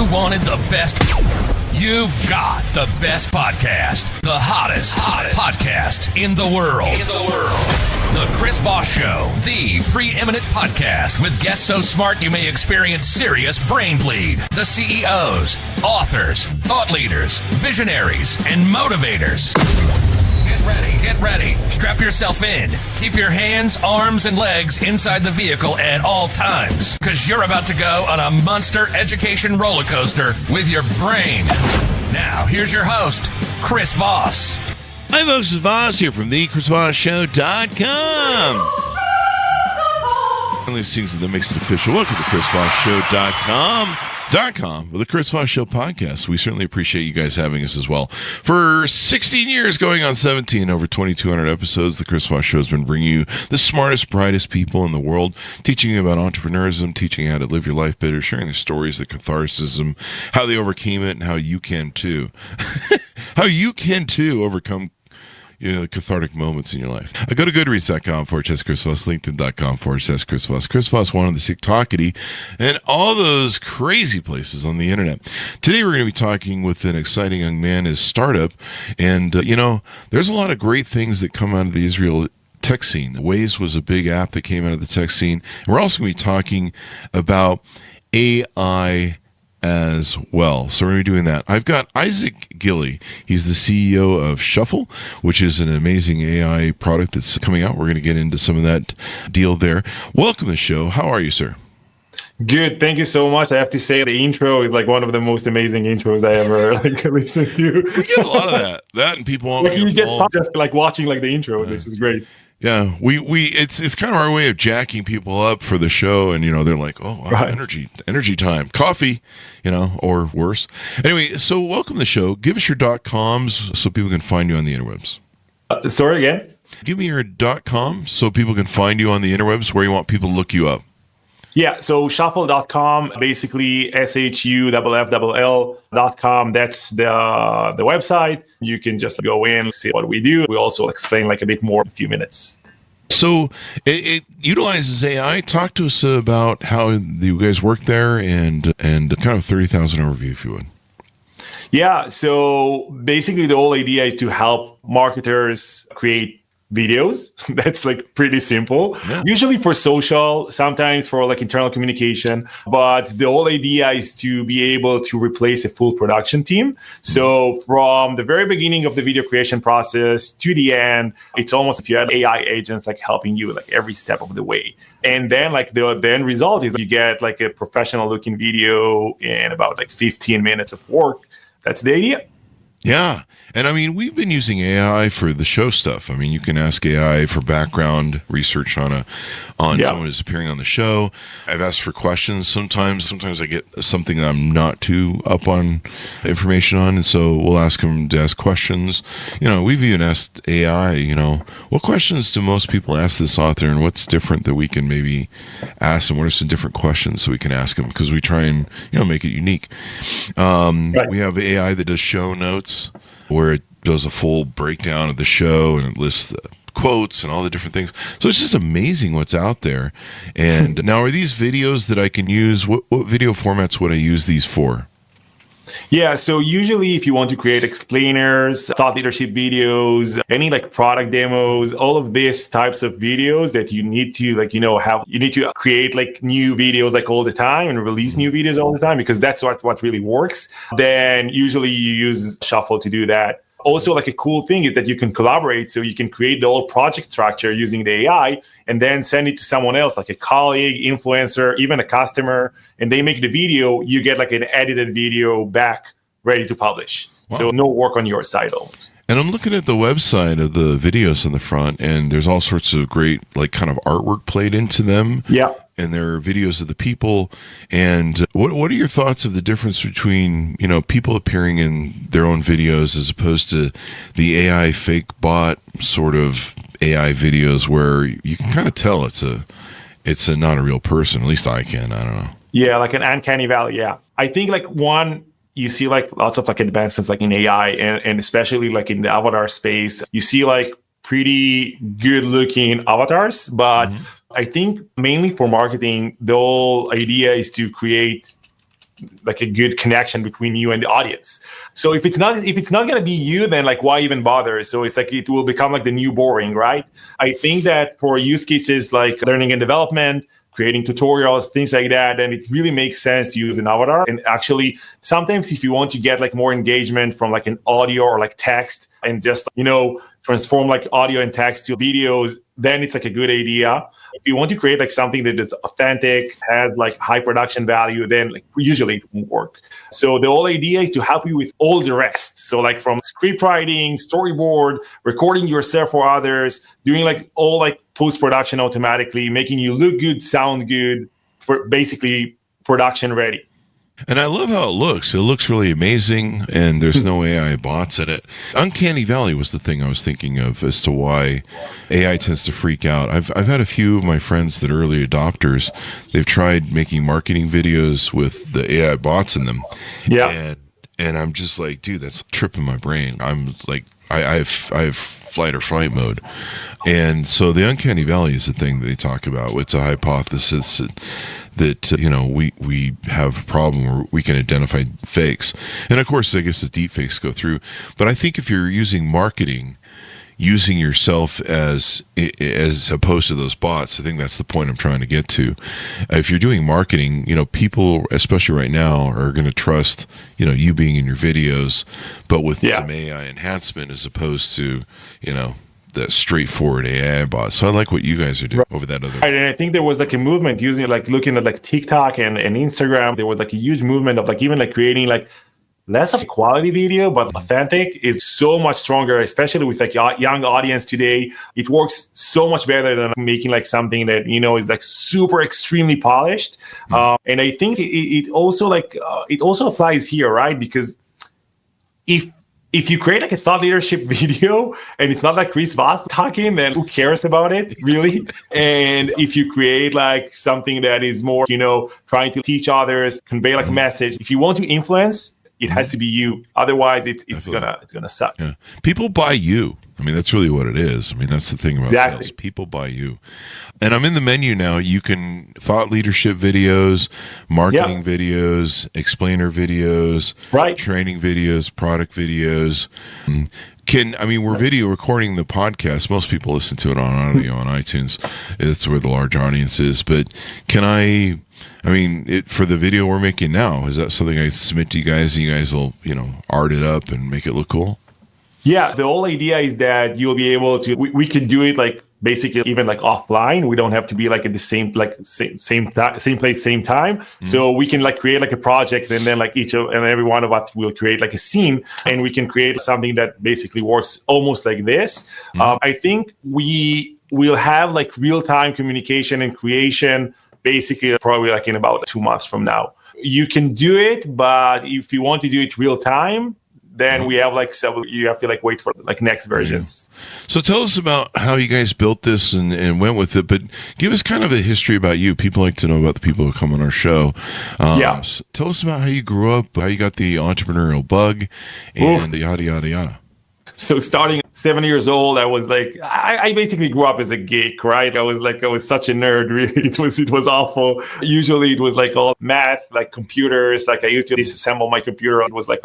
you wanted the best, you've got the best podcast, the hottest podcast in the world. The Chris Voss Show, the preeminent podcast with guests so smart you may experience serious brain bleed. The CEOs, authors, thought leaders, visionaries, and motivators. Get ready. Strap yourself in. Keep your hands, arms, and legs inside the vehicle at all times, because you're about to go on a monster education roller coaster with your brain. Now, here's your host, Chris Voss. Hi, folks. It's Voss here from the ChrisVossShow.com. One of these things that makes it official. Welcome to ChrisVossShow.com. With the Chris Voss Show podcast. We certainly appreciate you guys having us as well. For 16 years, going on 17, over 2,200 episodes, the Chris Voss Show has been bringing you the smartest, brightest people in the world, teaching you about entrepreneurism, teaching you how to live your life better, sharing their stories, the catharsis, how they overcame it, and how you can too. How you can too overcome cathartic moments in your life. Go to goodreads.com/Chris Voss, LinkedIn.com/Chris Voss, Chris Voss One on the TikTokity, and all those crazy places on the internet. Today we're going to be talking with an exciting young man, his startup, and there's a lot of great things that come out of the Israel tech scene. Waze was a big app that came out of the tech scene. And we're also going to be talking about AI as well. So we're going to be doing that. I've got Isaac Gili. He's the CEO of Shuffll, which is an amazing AI product that's coming out. We're going to get into some of that deal there. Welcome to the show. How are you, sir? Good. Thank you so much. I have to say the intro is like one of the most amazing intros I ever listened to. We get a lot of that. That and people want you get just like watching like the intro. This is great. Yeah, it's kind of our way of jacking people up for the show, and they're like, oh, wow, right. energy time, coffee, or worse. Anyway, so welcome to the show. Give us your .coms so people can find you on the interwebs. Sorry again. Give me your .com so people can find you on the interwebs, where you want people to look you up. Yeah, so shuffll.com, basically SHUFFL.com. That's the website. You can just go in, see what we do. We also explain like a bit more in a few minutes. So it utilizes AI. Talk to us about how you guys work there and kind of 30,000 overview, if you would. Yeah, so basically the whole idea is to help marketers create videos. That's like pretty simple. Yeah. Usually for social, sometimes for like internal communication, but the whole idea is to be able to replace a full production team. So from the very beginning of the video creation process to the end, it's almost if you had AI agents like helping you like every step of the way. And then like the end result is you get like a professional looking video in about like 15 minutes of work. That's the idea. Yeah. And I mean, we've been using AI for the show stuff. I mean, you can ask AI for background research on someone who's appearing on the show. I've asked for questions sometimes. Sometimes I get something that I'm not too up on information on, and so we'll ask them to ask questions. We've even asked AI, what questions do most people ask this author, and what's different that we can maybe ask them? What are some different questions so we can ask them? Because we try and, make it unique. Right. We have AI that does show notes, where it does a full breakdown of the show and it lists the quotes and all the different things. So it's just amazing what's out there. And now, are these videos that I can use? What video formats would I use these for? Yeah, so usually if you want to create explainers, thought leadership videos, any like product demos, all of these types of videos that you need to you need to create like new videos like all the time and release new videos all the time, because that's what really works. Then usually you use Shuffll to do that. Also, like a cool thing is that you can collaborate, so you can create the whole project structure using the AI and then send it to someone else, like a colleague, influencer, even a customer, and they make the video. You get like an edited video back ready to publish. Wow. So no work on your side almost. And I'm looking at the website of the videos in the front, and there's all sorts of great like kind of artwork played into them. Yeah. And there are videos of the people. And what are your thoughts of the difference between, people appearing in their own videos as opposed to the AI fake bot sort of AI videos where you can kind of tell it's not a real person. At least I can. I don't know. Yeah, like an uncanny valley. Yeah. I think like one, you see like lots of like advancements like in AI and especially like in the avatar space, you see like pretty good looking avatars, but I think mainly for marketing, the whole idea is to create like a good connection between you and the audience. So if it's not going to be you, then like why even bother? So it's like it will become like the new boring, right? I think that for use cases like learning and development, creating tutorials, things like that, and it really makes sense to use an avatar. And actually, sometimes if you want to get like more engagement from like an audio or like text and just, transform like audio and text to videos, then it's like a good idea. If you want to create like something that is authentic, has like high production value, then like usually it won't work. So the whole idea is to help you with all the rest. So like from script writing, storyboard, recording yourself for others, doing like all like post-production automatically, making you look good, sound good, for basically production ready. And I love how it looks. It looks really amazing, and there's no AI bots in it. Uncanny Valley was the thing I was thinking of as to why AI tends to freak out. I've had a few of my friends that are early adopters. They've tried making marketing videos with the AI bots in them. Yeah. And I'm just like, dude, that's tripping my brain. I'm like, I have flight or fight mode. And so the Uncanny Valley is the thing that they talk about. It's a hypothesis that we have a problem where we can identify fakes. And of course, I guess the deep fakes go through. But I think if you're using marketing, using yourself as opposed to those bots, I think that's the point I'm trying to get to. If you're doing marketing, people, especially right now, are going to trust, you being in your videos, but with some AI enhancement as opposed to, the straightforward AI bot. So I like what you guys are doing over that other. Right, and I think there was like a movement using like looking at like TikTok and Instagram. There was like a huge movement of like even like creating like less of a quality video, but authentic is so much stronger, especially with like young audience today. It works so much better than making like something that, is like super extremely polished. And I think it also applies here, right? Because if you create like a thought leadership video and it's not like Chris Voss talking, then who cares about it, really? And if you create like something that is more, trying to teach others, convey like a message, if you want to influence, it has to be you. Otherwise, it's gonna suck. Yeah. People buy you. I mean, that's really what it is. I mean, that's the thing about sales. People buy you. And I'm in the menu now. You can thought leadership videos, marketing videos, explainer videos, training videos, product videos. We're video recording the podcast. Most people listen to it on audio on iTunes. That's where the large audience is. But for the video we're making now, is that something I submit to you guys and you guys will, art it up and make it look cool? Yeah, the whole idea is that you'll be able to, we can do it like basically even like offline. We don't have to be like at the same place, same time. So we can like create like a project and then like every one of us will create like a scene and we can create something that basically works almost like this. I think we will have like real-time communication and creation basically probably like in about 2 months from now. You can do it, but if you want to do it real time, then we have like several, you have to like wait for like next versions. So tell us about how you guys built this and went with it, but give us kind of a history about you. People like to know about the people who come on our show. So tell us about how you grew up, how you got the entrepreneurial bug, and yada, yada, yada. So starting 7 years old, I was like, I basically grew up as a geek, right? I was such a nerd, really. It was awful. Usually it was like all math, like computers, like I used to disassemble my computer. It was like